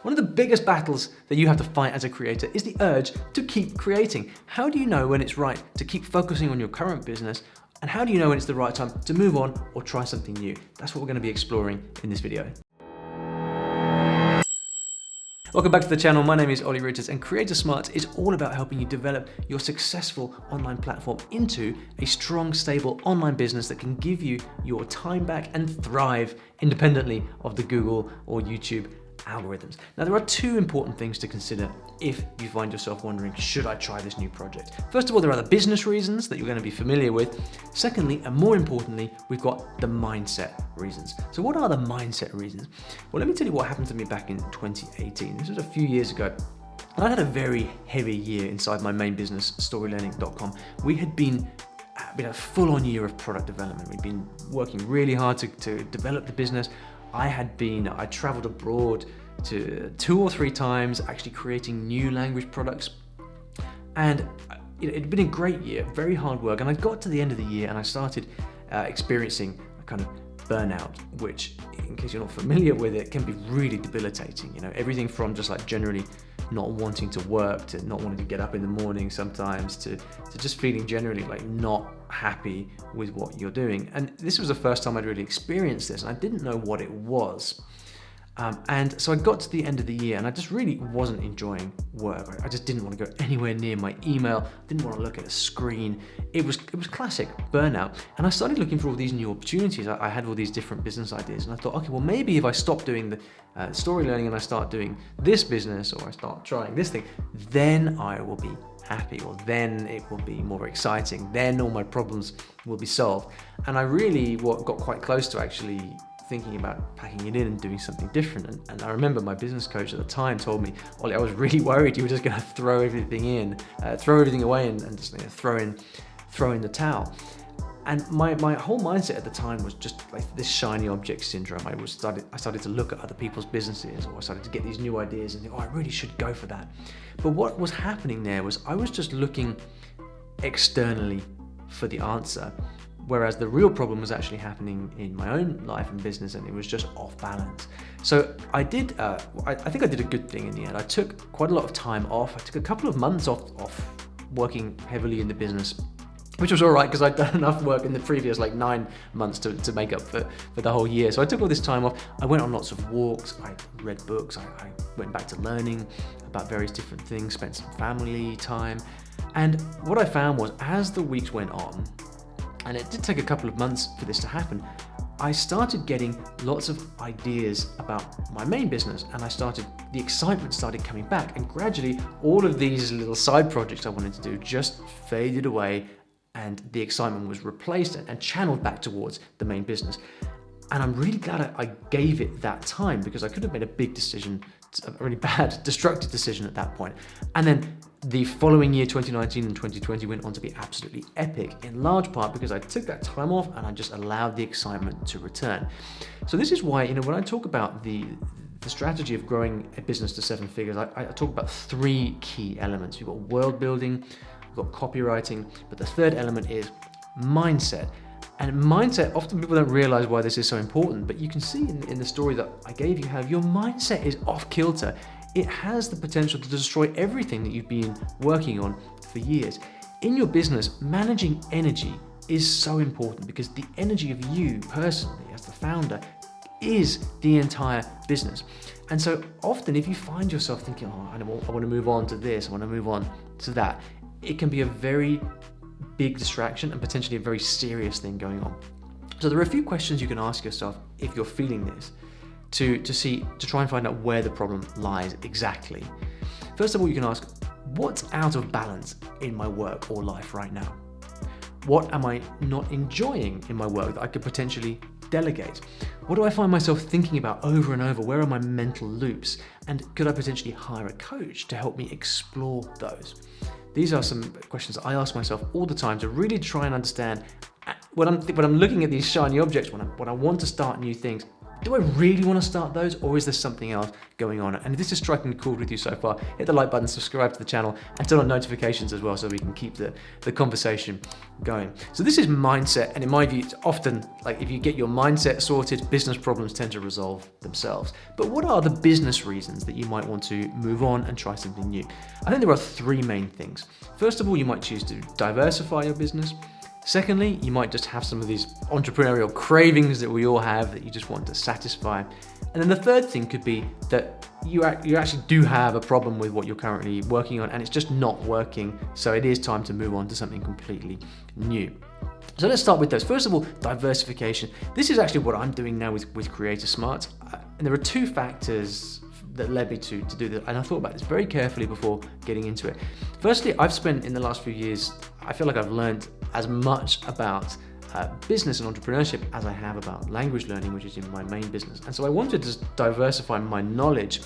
One of the biggest battles that you have to fight as a creator is the urge to keep creating. How do you know when it's right to keep focusing on your current business? And how do you know when it's the right time to move on or try something new? That's what we're going to be exploring in this video. Welcome back to the channel. My name is Ollie Richards, and Creator Smart is all about helping you develop your successful online platform into a strong, stable online business that can give you your time back and thrive independently of the Google or YouTube algorithms. Now, there are two important things to consider if you find yourself wondering, should I try this new project? First of all, there are the business reasons that you're going to be familiar with. Secondly, and more importantly, we've got the mindset reasons. So what are the mindset reasons? Well, let me tell you what happened to me back in 2018. This was a few years ago. I had a very heavy year inside my main business, storylearning.com. We had been a full-on year of product development. We'd been working really hard to develop the business. I traveled abroad to 2 or 3 times, actually creating new language products. And it'd been a great year, very hard work. And I got to the end of the year and I started experiencing a kind of burnout, which, in case you're not familiar with it, can be really debilitating. Everything from just like generally not wanting to work, to not wanting to get up in the morning sometimes, to just feeling generally like not happy with what you're doing. And this was the first time I'd really experienced this, and I didn't know what it was. And so I got to the end of the year and I just really wasn't enjoying work. I just didn't want to go anywhere near my email, didn't want to look at a screen. It was classic burnout. And I started looking for all these new opportunities. I had all these different business ideas and I thought, okay, well maybe if I stop doing the story learning and I start doing this business, or I start trying this thing, then I will be happy, or then it will be more exciting, then all my problems will be solved. And I really got quite close to actually thinking about packing it in and doing something different. And I remember my business coach at the time told me, Ollie, I was really worried you were just going to throw everything away and just throw in the towel. And my whole mindset at the time was just like this shiny object syndrome. I started to look at other people's businesses, or I started to get these new ideas and think, I really should go for that. But what was happening there was I was just looking externally for the answer, whereas the real problem was actually happening in my own life and business, and it was just off balance. So I think I did a good thing in the end. I took quite a lot of time off. I took a couple of months off working heavily in the business, which was all right because I'd done enough work in the previous 9 months to make up for the whole year. So I took all this time off. I went on lots of walks. I read books. I went back to learning about various different things, spent some family time. And what I found was, as the weeks went on, and it did take a couple of months for this to happen, I started getting lots of ideas about my main business, and the excitement started coming back, and gradually all of these little side projects I wanted to do just faded away, and the excitement was replaced and channeled back towards the main business. And I'm really glad I gave it that time, because I could have made a big decision, a really bad, destructive decision at that point. And then the following year, 2019 and 2020, went on to be absolutely epic, in large part because I took that time off and I just allowed the excitement to return. So this is why, when I talk about the strategy of growing a business to 7 figures, I talk about 3 key elements. You've got world building, you've got copywriting, but the third element is mindset. And mindset, often people don't realize why this is so important, but you can see in the story that I gave you how your mindset is off kilter. It has the potential to destroy everything that you've been working on for years. In your business, managing energy is so important, because the energy of you personally as the founder is the entire business. And so often if you find yourself thinking, I want to move on to this, I want to move on to that, it can be a very big distraction and potentially a very serious thing going on. So there are a few questions you can ask yourself if you're feeling this to try and find out where the problem lies exactly. First of all, you can ask, what's out of balance in my work or life right now? What am I not enjoying in my work that I could potentially delegate? What do I find myself thinking about over and over? Where are my mental loops? And could I potentially hire a coach to help me explore those? These are some questions that I ask myself all the time to really try and understand when I'm looking at these shiny objects, when I want to start new things. do I really want to start those, or is there something else going on? And if this is striking a chord with you so far, hit the like button, subscribe to the channel, and turn on notifications as well so we can keep the conversation going. So this is mindset, and in my view, it's often like if you get your mindset sorted, business problems tend to resolve themselves. But what are the business reasons that you might want to move on and try something new? I think there are three main things. First of all, you might choose to diversify your business. Secondly, you might just have some of these entrepreneurial cravings that we all have that you just want to satisfy. And then the third thing could be that you actually do have a problem with what you're currently working on and it's just not working. So it is time to move on to something completely new. So let's start with those. First of all, diversification. This is actually what I'm doing now with Creator Smart. And there are two factors that led me to do that. And I thought about this very carefully before getting into it. Firstly, I've spent in the last few years, I feel like I've learned as much about business and entrepreneurship as I have about language learning, which is in my main business. And so I wanted to diversify my knowledge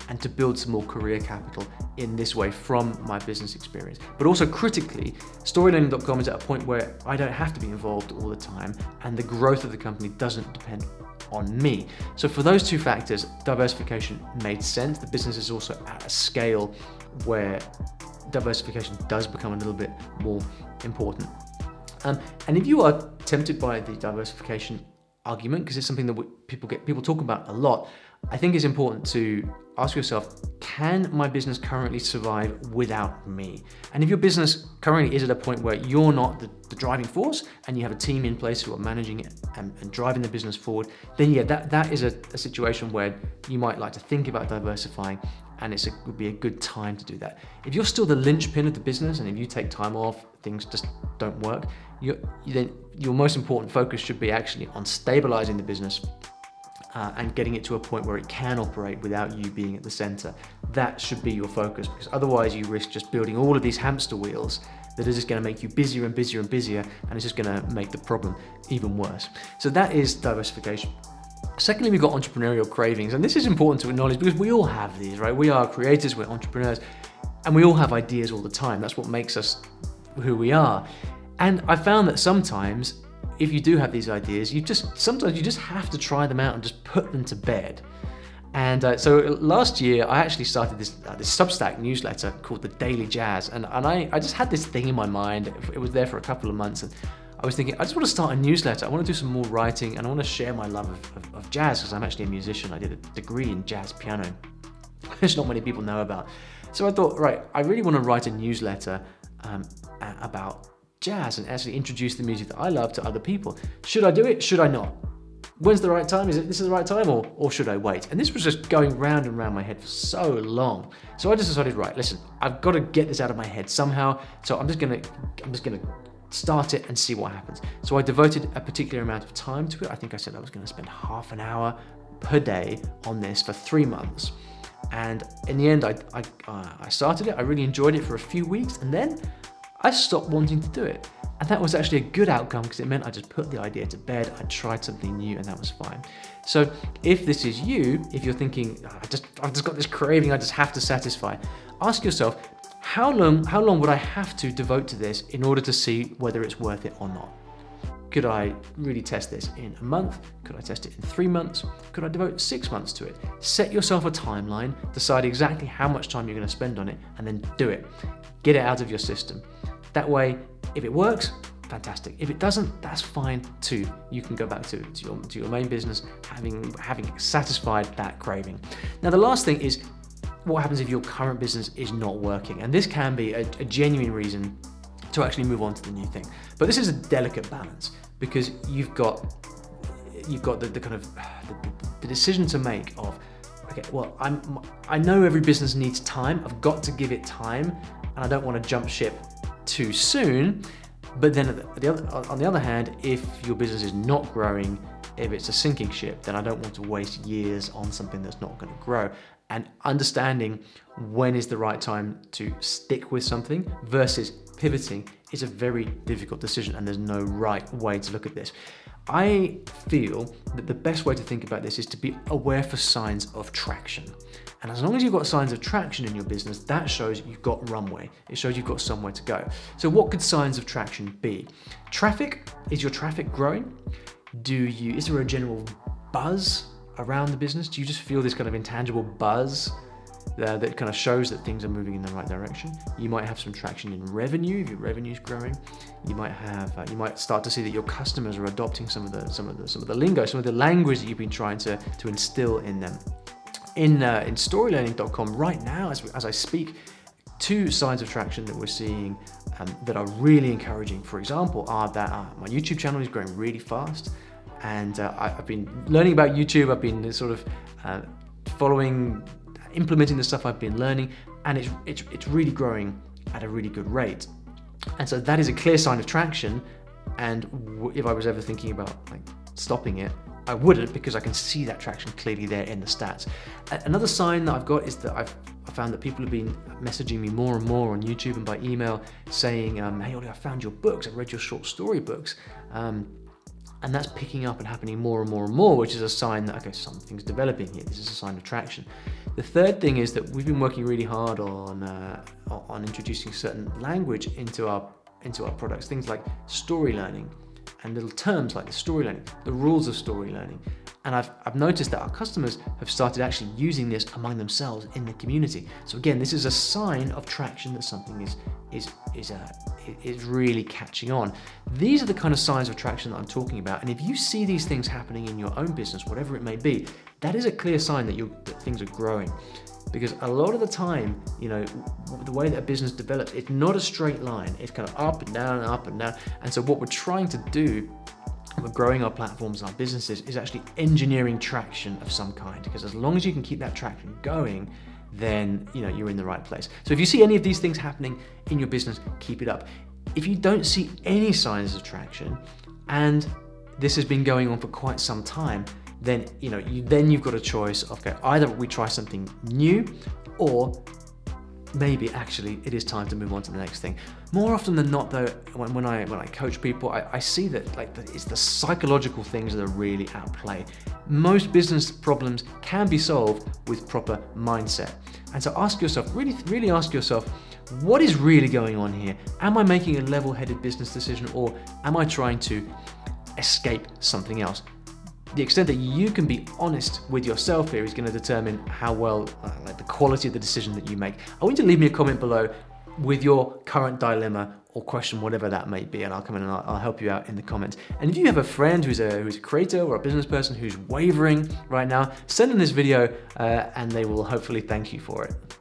and to build some more career capital in this way from my business experience. But also critically, storylearning.com is at a point where I don't have to be involved all the time and the growth of the company doesn't depend on me. So for those two factors, diversification made sense. The business is also at a scale where diversification does become a little bit more important. And if you are tempted by the diversification argument, because it's something that people talk about a lot, I think it's important to ask yourself, can my business currently survive without me? And if your business currently is at a point where you're not the driving force and you have a team in place who are managing it and driving the business forward, then yeah, that is a situation where you might like to think about diversifying, and it would be a good time to do that. If you're still the linchpin of the business and if you take time off, things just don't work, then your most important focus should be actually on stabilizing the business and getting it to a point where it can operate without you being at the center. That should be your focus, because otherwise you risk just building all of these hamster wheels that are just going to make you busier and busier and busier, and it's just going to make the problem even worse. So that is diversification. Secondly, we've got entrepreneurial cravings, and this is important to acknowledge because we all have these, right? We are creators, we're entrepreneurs, and we all have ideas all the time. That's what makes us who we are. And I found that sometimes, if you do have these ideas, sometimes you just have to try them out and just put them to bed. And so last year, I actually started this Substack newsletter called The Daily Jazz, and I just had this thing in my mind. It was there for a couple of months, and I was thinking, I just want to start a newsletter. I want to do some more writing, and I want to share my love of jazz, because I'm actually a musician. I did a degree in jazz piano, which not many people know about. So I thought, right, I really want to write a newsletter about jazz and actually introduce the music that I love to other people. Should I do it? Should I not? When's the right time? This is the right time, or should I wait? And this was just going round and round my head for so long. So I just decided, right, listen, I've got to get this out of my head somehow. So I'm just gonna start it and see what happens. So I devoted a particular amount of time to it. I think I said I was going to spend half an hour per day on this for 3 months. And in the end, I started it. I really enjoyed it for a few weeks, and then I stopped wanting to do it. And that was actually a good outcome, because it meant I just put the idea to bed, I tried something new, and that was fine. So if this is you, if you're thinking, I've just got this craving, I just have to satisfy, ask yourself, how long would I have to devote to this in order to see whether it's worth it or not? Could I really test this in a month? Could I test it in 3 months? Could I devote 6 months to it? Set yourself a timeline, decide exactly how much time you're going to spend on it, and then do it. Get it out of your system. That way, if it works, fantastic. If it doesn't, that's fine too. You can go back to your main business, having satisfied that craving. Now, the last thing is, what happens if your current business is not working? And this can be a genuine reason to actually move on to the new thing. But this is a delicate balance, because you've got the kind of the decision to make of, okay, well, I know every business needs time. I've got to give it time, and I don't want to jump ship too soon. But then on the other hand, if your business is not growing, if it's a sinking ship, then I don't want to waste years on something that's not going to grow. And understanding when is the right time to stick with something versus pivoting is a very difficult decision, and there's no right way to look at this. I feel that the best way to think about this is to be aware for signs of traction. And as long as you've got signs of traction in your business, that shows you've got runway. It shows you've got somewhere to go. So what could signs of traction be? Traffic. Is your traffic growing? Is there a general buzz around the business? Do you just feel this kind of intangible buzz that kind of shows that things are moving in the right direction? You might have some traction in revenue if your revenue is growing. You might start to see that your customers are adopting some of the lingo, some of the language that you've been trying to instill in them. In storylearning.com right now, as I speak, 2 signs of traction that we're seeing that are really encouraging, for example, are that my YouTube channel is growing really fast, and I've been learning about YouTube. I've been sort of implementing the stuff I've been learning, and it's really growing at a really good rate. And so that is a clear sign of traction. And if I was ever thinking about like stopping it, I wouldn't, because I can see that traction clearly there in the stats. Another sign that I've got is that I found that people have been messaging me more and more on YouTube and by email saying, hey Ollie, I found your books, I've read your short story books. And that's picking up and happening more and more and more, which is a sign that, okay, something's developing here. This is a sign of traction. The third thing is that we've been working really hard on introducing certain language into our products, things like story learning and little terms like the story learning, the rules of story learning. And I've noticed that our customers have started actually using this among themselves in the community. So again, this is a sign of traction that something is really catching on. These are the kind of signs of traction that I'm talking about. And if you see these things happening in your own business, whatever it may be, that is a clear sign that things are growing. Because a lot of the time, the way that a business develops, it's not a straight line. It's kind of up and down and up and down. And so what we're trying to do, we're growing our platforms and our businesses, is actually engineering traction of some kind. Because as long as you can keep that traction going, then you're in the right place. So if you see any of these things happening in your business, keep it up. If you don't see any signs of traction, and this has been going on for quite some time, then you've got a choice of, okay, either we try something new, or maybe actually it is time to move on to the next thing. More often than not, though, when I coach people, I see that it's the psychological things that are really at play. Most business problems can be solved with proper mindset. And so ask yourself, really ask yourself, what is really going on here? Am I making a level-headed business decision, or am I trying to escape something else? The extent that you can be honest with yourself here is going to determine how well, the quality of the decision that you make. I want you to leave me a comment below with your current dilemma or question, whatever that may be, and I'll come in and I'll help you out in the comments. And if you have a friend who's a creator or a business person who's wavering right now, send them this video and they will hopefully thank you for it.